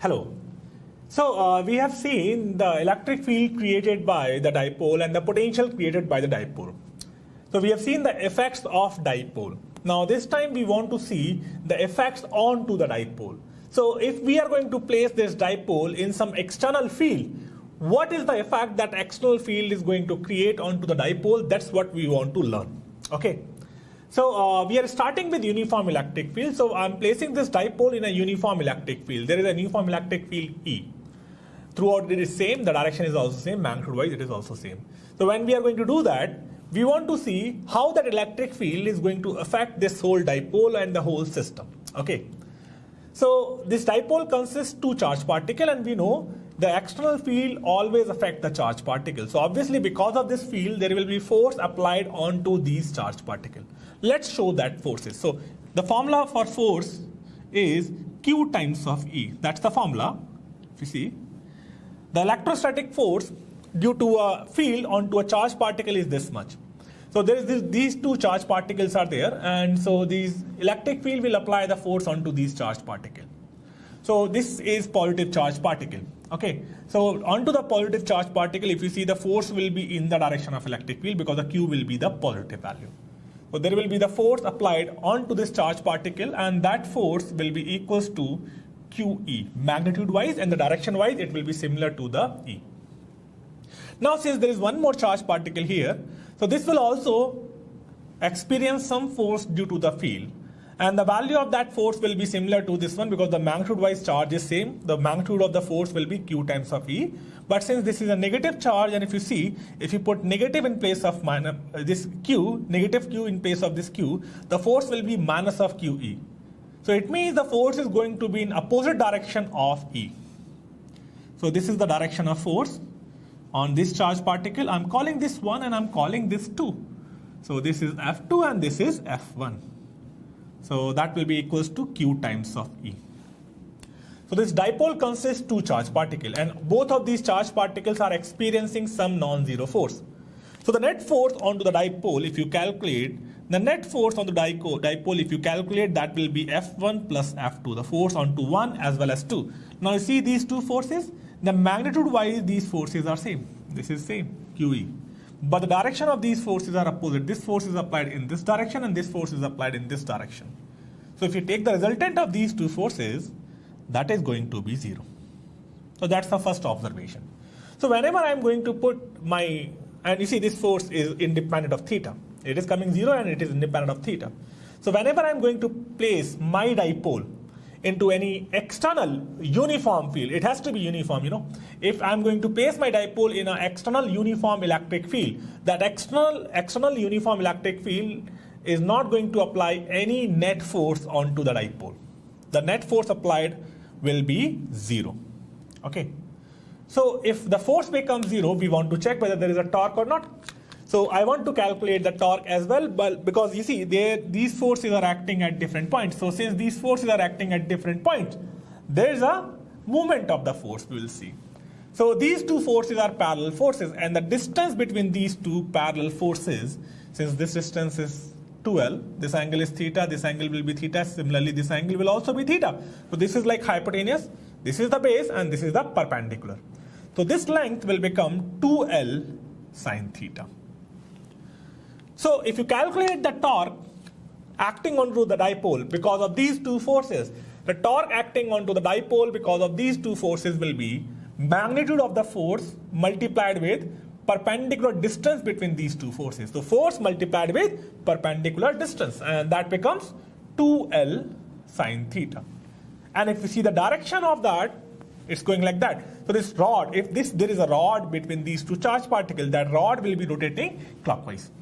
Hello. So we have seen the electric field created by the dipole and the potential created by the dipole. So we have seen the effects of dipole. Now this time we want to see the effects onto the dipole. So if we are going to place this dipole in some external field, what is the effect that external field is going to create onto the dipole? That's what we want to learn. Okay. So we are starting with uniform electric field. So I'm placing this dipole in a uniform electric field. There is a uniform electric field E. Throughout it is same, the direction is also same, magnitude wise it is also same. So when we are going to do that, we want to see how that electric field is going to affect this whole dipole and the whole system. Okay. So this dipole consists two charged particles, and we know the external field always affect the charged particles. So obviously because of this field there will be force applied onto these charged particles. Let's show that forces. So the formula for force is Q times of E. That's the formula. If you see, the electrostatic force due to a field onto a charged particle is this much. So there is these two charged particles are there, and so these electric field will apply the force onto these charged particles. So this is positive charged particle. Okay, so onto the positive charged particle, if you see, the force will be in the direction of electric field because the Q will be the positive value. So there will be the force applied onto this charged particle, and that force will be equals to QE. Magnitude wise and the direction wise it will be similar to the E. Now since there is one more charged particle here, so this will also experience some force due to the field. And the value of that force will be similar to this one because the magnitude wise charge is same. The magnitude of the force will be Q times of E. But since this is a negative charge, and if you see, if you put negative in place of minus, this Q, negative Q in place of this Q, the force will be minus of QE. So it means the force is going to be in opposite direction of E. So this is the direction of force on this charged particle. I'm calling this 1 and I'm calling this 2. So this is F2 and this is F1. So that will be equals to Q times of E. So this dipole consists two charged particles, and both of these charged particles are experiencing some non-zero force. So the net force onto the dipole, if you calculate, the net force on the dipole, if you calculate, that will be F1 plus F2, the force onto 1 as well as 2. Now you see these two forces, the magnitude wise these forces are same. This is same, QE. But the direction of these forces are opposite. This force is applied in this direction and this force is applied in this direction. So if you take the resultant of these two forces, that is going to be 0. So that's the first observation. So whenever I am going to put my, and you see this force is independent of theta. It is coming 0 and it is independent of theta. So whenever I am going to place my dipole into any external uniform field, it has to be uniform, you know. If I'm going to place my dipole in an external uniform electric field, that external uniform electric field is not going to apply any net force onto the dipole. The net force applied will be 0. Okay. So if the force becomes 0, we want to check whether there is a torque or not. So I want to calculate the torque as well, but because you see these forces are acting at different points. So since these forces are acting at different points, there is a movement of the force we will see. So these two forces are parallel forces, and the distance between these two parallel forces, since this distance is 2L, this angle is theta, this angle will be theta, similarly this angle will also be theta. So this is like hypotenuse, this is the base and this is the perpendicular. So this length will become 2L sine theta. So if you calculate the torque acting onto the dipole because of these two forces, the torque acting onto the dipole because of these two forces will be magnitude of the force multiplied with perpendicular distance between these two forces. So force multiplied with perpendicular distance, and that becomes 2L sine theta. And if you see the direction of that, it's going like that. So this rod, if there is a rod between these two charged particles, that rod will be rotating clockwise.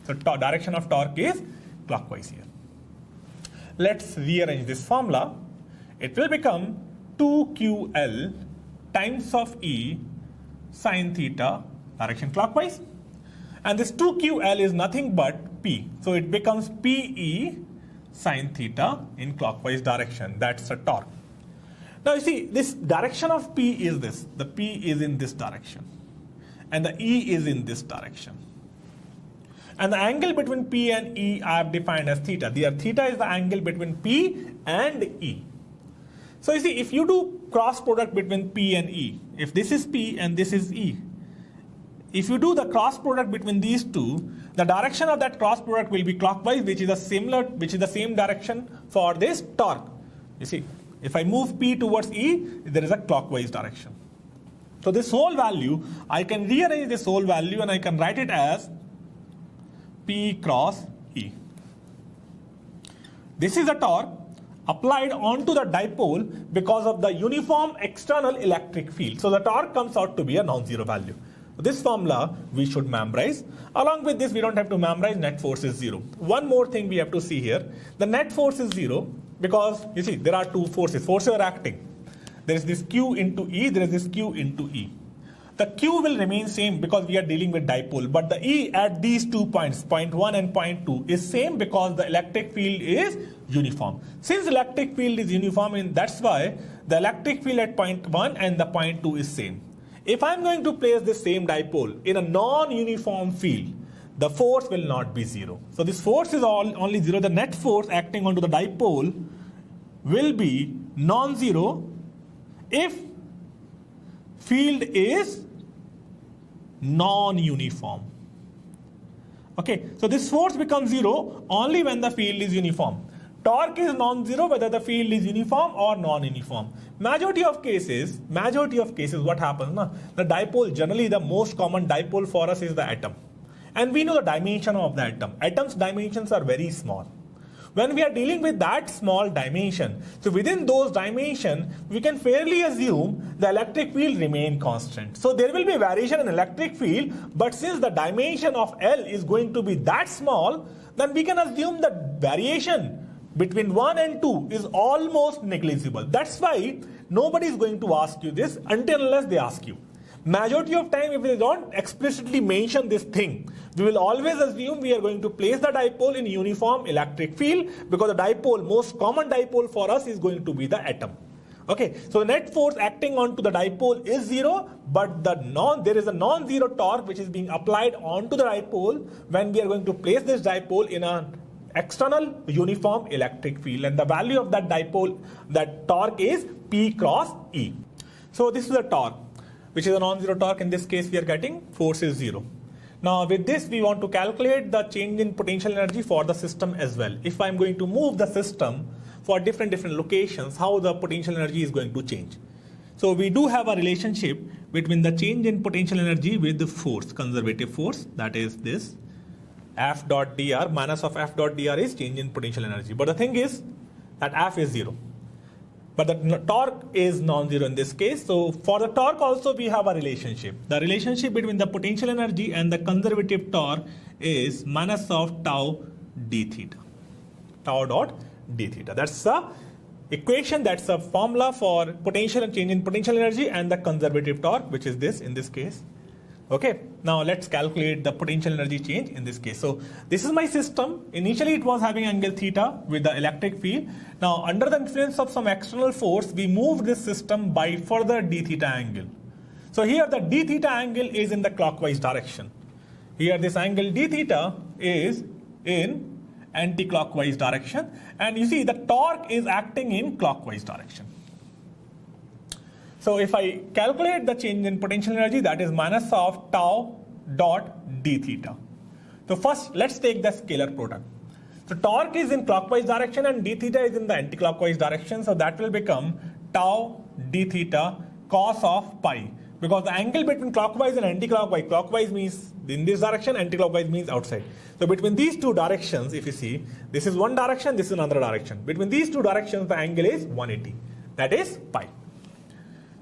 So direction of torque is clockwise here. Let's rearrange this formula. It will become 2QL times of E sine theta, direction clockwise. And this 2QL is nothing but P. So it becomes PE sine theta in clockwise direction. That's the torque. Now you see, this direction of P is this. The P is in this direction. And the E is in this direction. And the angle between P and E I have defined as theta. Theta is the angle between P and E. So you see, if you do cross product between P and E, if this is P and this is E, if you do the cross product between these two, the direction of that cross product will be clockwise, which is the same direction for this torque. You see, if I move P towards E, there is a clockwise direction. So this whole value, I can rearrange this whole value and I can write it as P cross E. This is a torque applied onto the dipole because of the uniform external electric field. So the torque comes out to be a non-zero value. This formula we should memorize. Along with this, we don't have to memorize, net force is 0. One more thing we have to see here. The net force is 0 because, you see, there are two forces. Forces are acting. There is this Q into E, there is this Q into E. The Q will remain same because we are dealing with dipole, but the E at these 2 points, point 1 and point 2, is same because the electric field is uniform. Since electric field is uniform, and that's why the electric field at point 1 and the point 2 is same. If I'm going to place the same dipole in a non-uniform field, the force will not be 0. So this force is only 0. The net force acting onto the dipole will be non-zero if field is non-uniform. Okay, so this force becomes 0 only when the field is uniform. Torque is non-zero whether the field is uniform or non-uniform. Majority of cases, what happens? The dipole, generally the most common dipole for us is the atom. And we know the dimension of the atom. Atom's dimensions are very small. When we are dealing with that small dimension, so within those dimensions, we can fairly assume the electric field remain constant. So there will be variation in electric field, but since the dimension of L is going to be that small, then we can assume that variation between 1 and 2 is almost negligible. That's why nobody is going to ask you this unless they ask you. Majority of time, if they don't explicitly mention this thing, we will always assume we are going to place the dipole in uniform electric field because the dipole, most common dipole for us is going to be the atom. Okay, so the net force acting onto the dipole is 0, but there is a non-zero torque which is being applied onto the dipole when we are going to place this dipole in an external uniform electric field, and the value of that dipole, that torque, is P cross E. So this is a torque, which is a non-zero torque. In this case, we are getting force is 0. Now with this, we want to calculate the change in potential energy for the system as well. If I'm going to move the system for different locations, how the potential energy is going to change. So we do have a relationship between the change in potential energy with the force, conservative force, that is this F dot dr minus of F dot dr is change in potential energy. But the thing is that F is 0. But the torque is non-zero in this case. So for the torque also we have a relationship. The relationship between the potential energy and the conservative torque is minus of tau d theta. Tau dot d theta. That's the equation, that's a formula for potential and change in potential energy and the conservative torque, which is this in this case. Okay, now let's calculate the potential energy change in this case. So this is my system. Initially it was having angle theta with the electric field. Now under the influence of some external force, we moved this system by further d theta angle. So here the d theta angle is in the clockwise direction. Here this angle d theta is in anti-clockwise direction, and you see the torque is acting in clockwise direction. So if I calculate the change in potential energy, that is minus of tau dot d theta. So first let's take the scalar product. So torque is in clockwise direction and d theta is in the anti-clockwise direction. So that will become tau d theta cos of pi. Because the angle between clockwise and anti-clockwise, clockwise means in this direction, anti-clockwise means outside. So between these two directions, if you see, this is one direction, this is another direction. Between these two directions, the angle is 180. That is pi.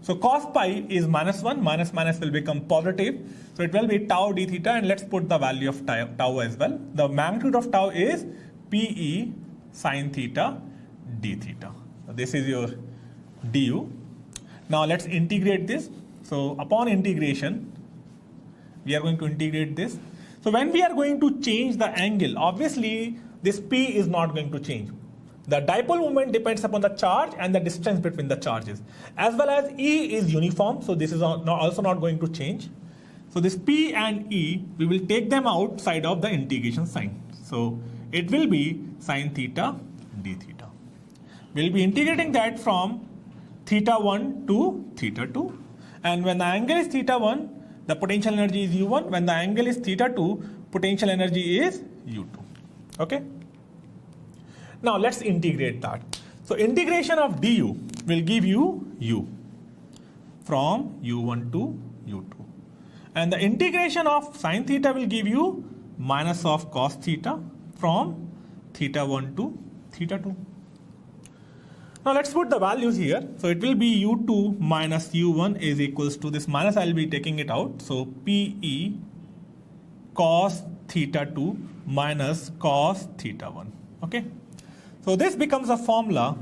So cos pi is minus 1, minus will become positive. So it will be tau d theta, and let's put the value of tau as well. The magnitude of tau is Pe sine theta d theta. So this is your du. Now let's integrate this. So upon integration, we are going to integrate this. So when we are going to change the angle, obviously this P is not going to change. The dipole moment depends upon the charge and the distance between the charges. As well as E is uniform, so this is also not going to change. So this P and E, we will take them outside of the integration sign. So it will be sine theta d theta. We will be integrating that from theta 1 to theta 2. And when the angle is theta 1, the potential energy is U1. When the angle is theta 2, potential energy is U2. Okay. Now let's integrate that. So integration of du will give you U from U1 to U2. And the integration of sine theta will give you minus of cos theta from theta 1 to theta 2. Now let's put the values here. So it will be U2 minus U1 is equals to this minus, I will be taking it out. So PE cos theta 2 minus cos theta 1. Okay. So this becomes a formula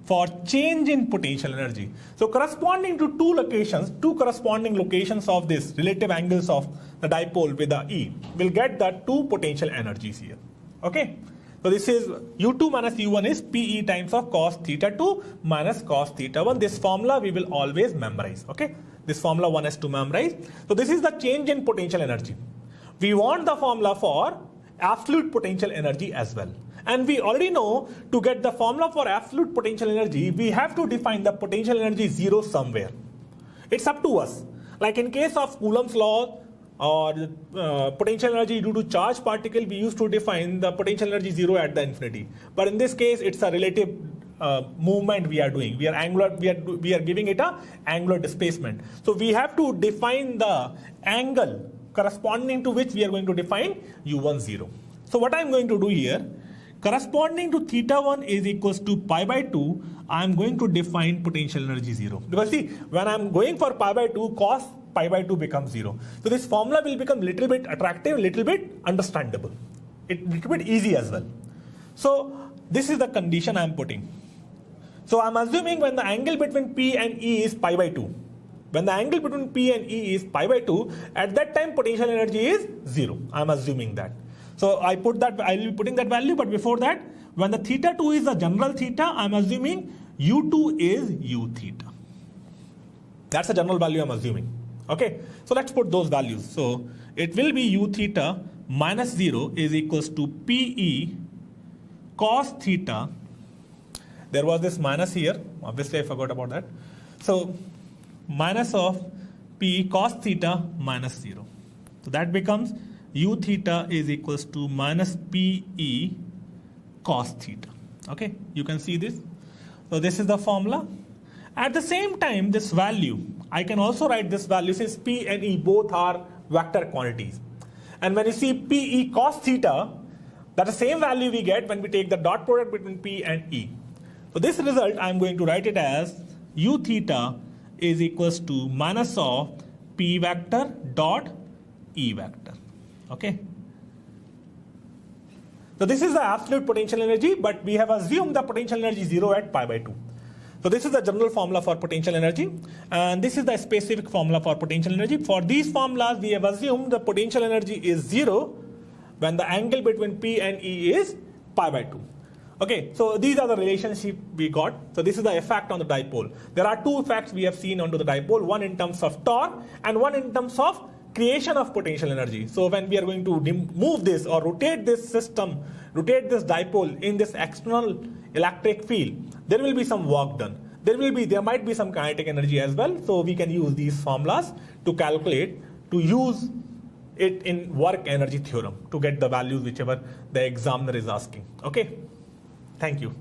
for change in potential energy. So corresponding to two corresponding locations of this relative angles of the dipole with the E will get the two potential energies here. Okay. So this is U2 minus U1 is PE times of cos theta 2 minus cos theta 1. This formula we will always memorize. Okay. This formula one has to memorize. So this is the change in potential energy. We want the formula for absolute potential energy as well. And we already know to get the formula for absolute potential energy, we have to define the potential energy 0 somewhere. It's up to us. Like in case of Coulomb's law or potential energy due to charged particle, we used to define the potential energy 0 at the infinity. But in this case, it's a relative movement we are doing. We are giving it a angular displacement. So we have to define the angle corresponding to which we are going to define U1 0. So what I'm going to do here, corresponding to theta 1 is equals to pi by 2, I am going to define potential energy 0. Because see, when I am going for pi by 2, cos pi by 2 becomes 0. So this formula will become little bit attractive, little bit understandable, little bit easy as well. So this is the condition I am putting. So I am assuming when the angle between P and E is pi by 2. When the angle between P and E is pi by 2, at that time potential energy is 0. I am assuming that. So I will be putting that value, but before that, when the theta 2 is the general theta, I am assuming U2 is U theta. That's the general value I am assuming. Okay, so let's put those values. So it will be U theta minus 0 is equals to PE cos theta. There was this minus here. Obviously, I forgot about that. So minus of PE cos theta minus 0. So that becomes U theta is equals to minus PE cos theta. Okay, you can see this. So this is the formula. At the same time, this value, I can also write this value since P and E both are vector quantities. And when you see PE cos theta, that's the same value we get when we take the dot product between P and E. So this result, I am going to write it as U theta is equals to minus of P vector dot E vector. Okay. So this is the absolute potential energy, but we have assumed the potential energy 0 at pi by 2. So this is the general formula for potential energy, and this is the specific formula for potential energy. For these formulas, we have assumed the potential energy is 0 when the angle between P and E is pi by 2. Okay, so these are the relationship we got. So this is the effect on the dipole. There are two effects we have seen onto the dipole, one in terms of torque and one in terms of creation of potential energy. So when we are going to move this or rotate this system, rotate this dipole in this external electric field, there will be some work done. There might be some kinetic energy as well. So we can use these formulas to calculate, to use it in work energy theorem to get the values whichever the examiner is asking. Okay, thank you.